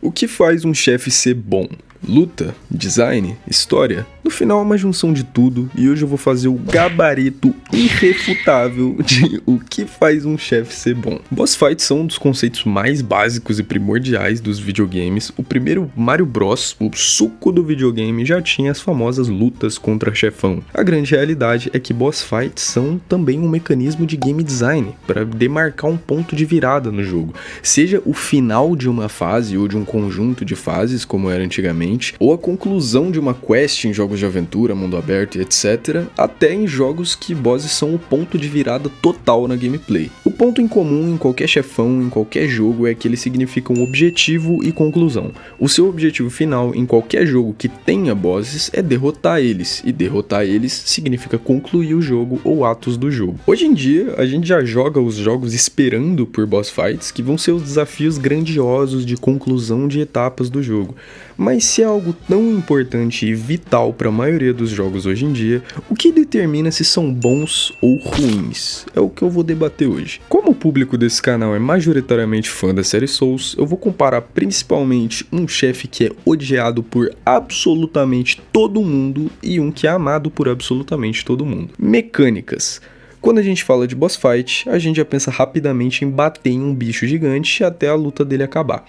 O que faz um chefe ser bom? Luta, design, história? No final é uma junção de tudo e hoje eu vou fazer o gabarito irrefutável de o que faz um chefe ser bom. Boss fights são um dos conceitos mais básicos e primordiais dos videogames. O primeiro Mario Bros, o suco do videogame, já tinha as famosas lutas contra chefão. A grande realidade é que boss fights são também um mecanismo de game design para demarcar um ponto de virada no jogo, seja o final de uma fase ou de um conjunto de fases, como era antigamente, ou a conclusão de uma quest em jogos de aventura, mundo aberto e etc, até em jogos que bosses são o ponto de virada total na gameplay. O ponto em comum em qualquer chefão, em qualquer jogo, é que eles significam objetivo e conclusão. O seu objetivo final em qualquer jogo que tenha bosses é derrotar eles, e derrotar eles significa concluir o jogo ou atos do jogo. Hoje em dia, a gente já joga os jogos esperando por boss fights, que vão ser os desafios grandiosos de conclusão de etapas do jogo. Mas se é algo tão importante e vital para a maioria dos jogos hoje em dia, o que determina se são bons ou ruins? É o que eu vou debater hoje. Como o público desse canal é majoritariamente fã da série Souls, eu vou comparar principalmente um chefe que é odiado por absolutamente todo mundo e um que é amado por absolutamente todo mundo. Mecânicas. Quando a gente fala de boss fight, a gente já pensa rapidamente em bater em um bicho gigante até a luta dele acabar.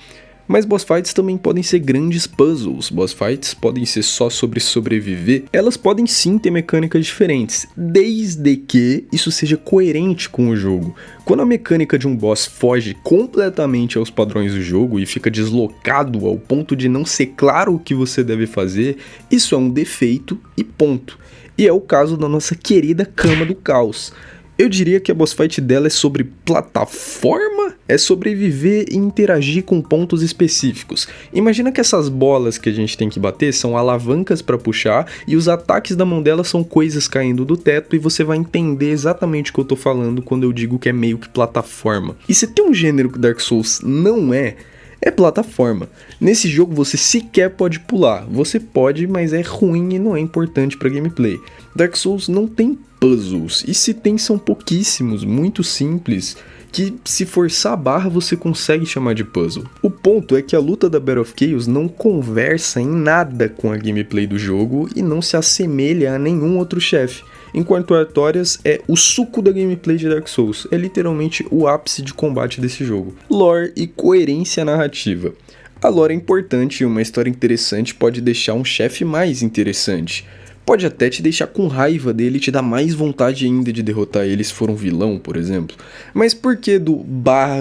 Mas boss fights também podem ser grandes puzzles, boss fights podem ser só sobre sobreviver, elas podem sim ter mecânicas diferentes, desde que isso seja coerente com o jogo. Quando a mecânica de um boss foge completamente aos padrões do jogo e fica deslocado ao ponto de não ser claro o que você deve fazer, isso é um defeito e ponto. E é o caso da nossa querida Cama do Caos. Eu diria que a boss fight dela é sobre plataforma, é sobreviver e interagir com pontos específicos. Imagina que essas bolas que a gente tem que bater são alavancas para puxar e os ataques da mão dela são coisas caindo do teto e você vai entender exatamente o que eu tô falando quando eu digo que é meio que plataforma. E se tem um gênero que Dark Souls não é plataforma. Nesse jogo você sequer pode pular. Você pode, mas é ruim e não é importante para gameplay. Dark Souls não tem puzzles, e se tem são pouquíssimos, muito simples, que se forçar a barra você consegue chamar de puzzle. O ponto é que a luta da Battle of Chaos não conversa em nada com a gameplay do jogo e não se assemelha a nenhum outro chefe. Enquanto Artorias é o suco da gameplay de Dark Souls, é literalmente o ápice de combate desse jogo. Lore e coerência narrativa. A lore é importante e uma história interessante pode deixar um chefe mais interessante. Pode até te deixar com raiva dele e te dar mais vontade ainda de derrotar ele se for um vilão, por exemplo. Mas por que do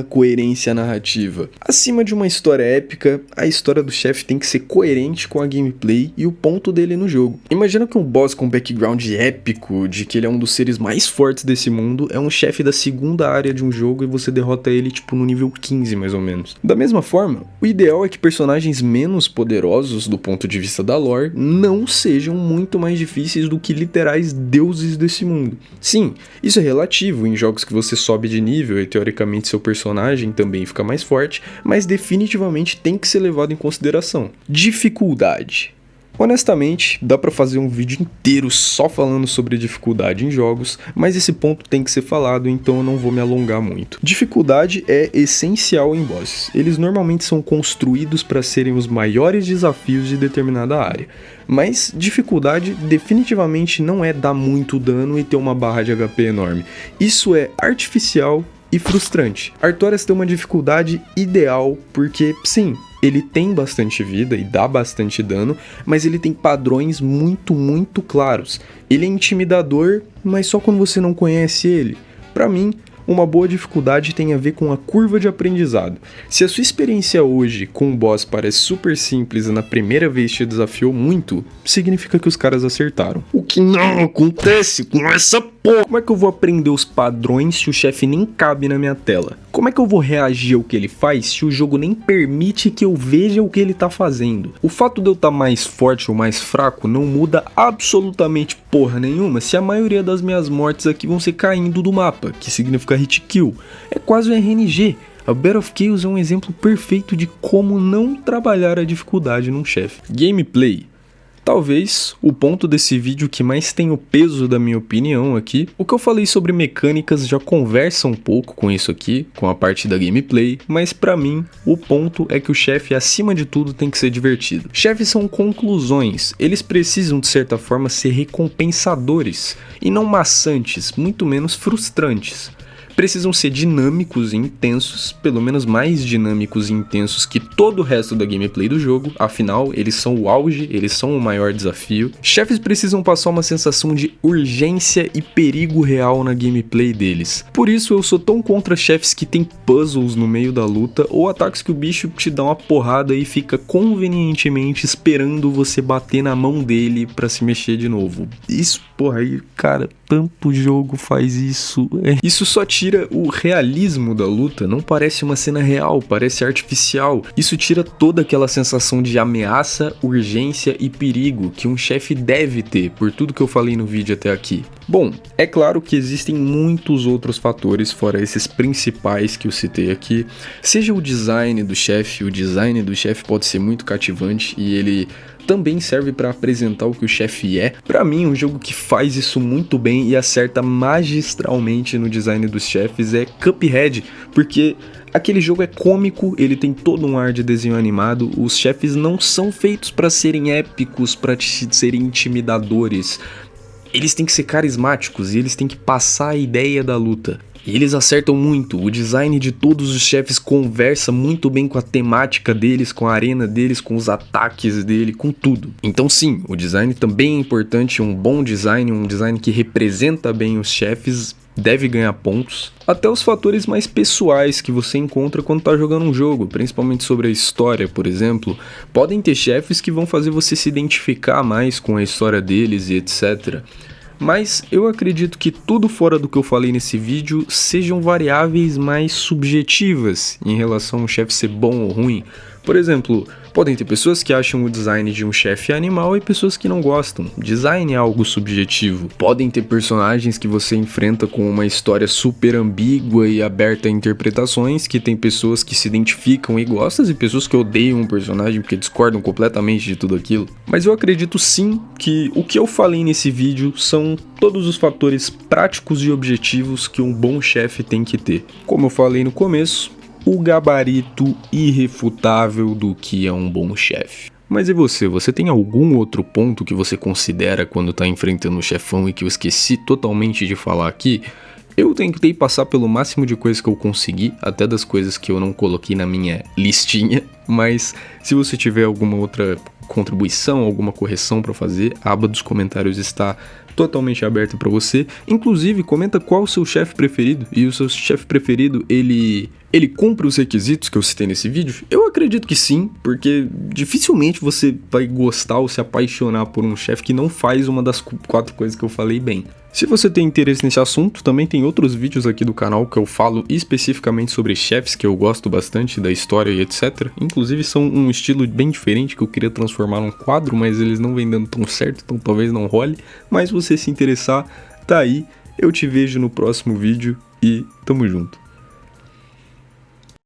coerência narrativa? Acima de uma história épica, a história do chefe tem que ser coerente com a gameplay e o ponto dele no jogo. Imagina que um boss com background épico, de que ele é um dos seres mais fortes desse mundo, é um chefe da segunda área de um jogo e você derrota ele tipo no nível 15 mais ou menos. Da mesma forma, o ideal é que personagens menos poderosos do ponto de vista da lore não sejam muito mais difíceis do que literais deuses desse mundo. Sim, isso é relativo em jogos que você sobe de nível e teoricamente seu personagem também fica mais forte, mas definitivamente tem que ser levado em consideração. Dificuldade. Honestamente, dá pra fazer um vídeo inteiro só falando sobre dificuldade em jogos, mas esse ponto tem que ser falado, então eu não vou me alongar muito. Dificuldade é essencial em bosses. Eles normalmente são construídos para serem os maiores desafios de determinada área. Mas dificuldade definitivamente não é dar muito dano e ter uma barra de HP enorme. Isso é artificial e frustrante. Artorias tem uma dificuldade ideal porque, sim, ele tem bastante vida e dá bastante dano, mas ele tem padrões muito claros. Ele é intimidador, mas só quando você não conhece ele. Pra mim, uma boa dificuldade tem a ver com a curva de aprendizado. Se a sua experiência hoje com um boss parece super simples e na primeira vez te desafiou muito, significa que os caras acertaram. O que não acontece com essa porra? Como é que eu vou aprender os padrões se o chefe nem cabe na minha tela? Como é que eu vou reagir ao que ele faz se o jogo nem permite que eu veja o que ele tá fazendo? O fato de eu estar mais forte ou mais fraco não muda absolutamente porra nenhuma se a maioria das minhas mortes aqui vão ser caindo do mapa, que significa hit kill. É quase um RNG. A Battle of Chaos é um exemplo perfeito de como não trabalhar a dificuldade num chefe. Gameplay. Talvez o ponto desse vídeo que mais tem o peso da minha opinião aqui, o que eu falei sobre mecânicas já conversa um pouco com isso aqui, com a parte da gameplay, mas pra mim o ponto é que o chefe acima de tudo tem que ser divertido. Chefes são conclusões, eles precisam de certa forma ser recompensadores e não maçantes, muito menos frustrantes. Precisam ser dinâmicos e intensos, pelo menos mais dinâmicos e intensos que todo o resto da gameplay do jogo, afinal, eles são o auge, eles são o maior desafio. Chefes precisam passar uma sensação de urgência e perigo real na gameplay deles. Por isso eu sou tão contra chefes que tem puzzles no meio da luta, ou ataques que o bicho te dá uma porrada e fica convenientemente esperando você bater na mão dele pra se mexer de novo. Isso, porra, aí, cara, tanto jogo faz isso. Isso só tira o realismo da luta, não parece uma cena real, parece artificial. Isso tira toda aquela sensação de ameaça, urgência e perigo que um chefe deve ter, por tudo que eu falei no vídeo até aqui. Bom, é claro que existem muitos outros fatores fora esses principais que eu citei aqui. Seja o design do chefe pode ser muito cativante e ele também serve para apresentar o que o chefe é. Para mim, um jogo que faz isso muito bem e acerta magistralmente no design dos chefes é Cuphead, porque aquele jogo é cômico, ele tem todo um ar de desenho animado, os chefes não são feitos para serem épicos, para serem intimidadores. Eles têm que ser carismáticos e eles têm que passar a ideia da luta. E eles acertam muito, o design de todos os chefes conversa muito bem com a temática deles, com a arena deles, com os ataques dele, com tudo. Então sim, o design também é importante, um bom design, um design que representa bem os chefes, deve ganhar pontos. Até os fatores mais pessoais que você encontra quando tá jogando um jogo, principalmente sobre a história, por exemplo, podem ter chefes que vão fazer você se identificar mais com a história deles e etc. Mas eu acredito que tudo fora do que eu falei nesse vídeo sejam variáveis mais subjetivas em relação ao chefe ser bom ou ruim. Por exemplo, podem ter pessoas que acham o design de um chefe animal e pessoas que não gostam. Design é algo subjetivo. Podem ter personagens que você enfrenta com uma história super ambígua e aberta a interpretações, que tem pessoas que se identificam e gostam e pessoas que odeiam um personagem porque discordam completamente de tudo aquilo. Mas eu acredito sim que o que eu falei nesse vídeo são todos os fatores práticos e objetivos que um bom chefe tem que ter. Como eu falei no começo, o gabarito irrefutável do que é um bom chefe. Mas e você? Você tem algum outro ponto que você considera quando tá enfrentando o chefão e que eu esqueci totalmente de falar aqui? Eu tentei passar pelo máximo de coisas que eu consegui, até das coisas que eu não coloquei na minha listinha, mas se você tiver alguma outra contribuição, alguma correção para fazer, a aba dos comentários está totalmente aberta para você. Inclusive, comenta qual o seu chefe preferido, e o seu chefe preferido, ele cumpre os requisitos que eu citei nesse vídeo? Eu acredito que sim, porque dificilmente você vai gostar ou se apaixonar por um chefe que não faz uma das 4 coisas que eu falei bem. Se você tem interesse nesse assunto, também tem outros vídeos aqui do canal que eu falo especificamente sobre chefes, que eu gosto bastante da história e etc. Inclusive são um estilo bem diferente que eu queria transformar num quadro, mas eles não vêm dando tão certo, então talvez não role. Mas se você se interessar, tá aí. Eu te vejo no próximo vídeo e tamo junto.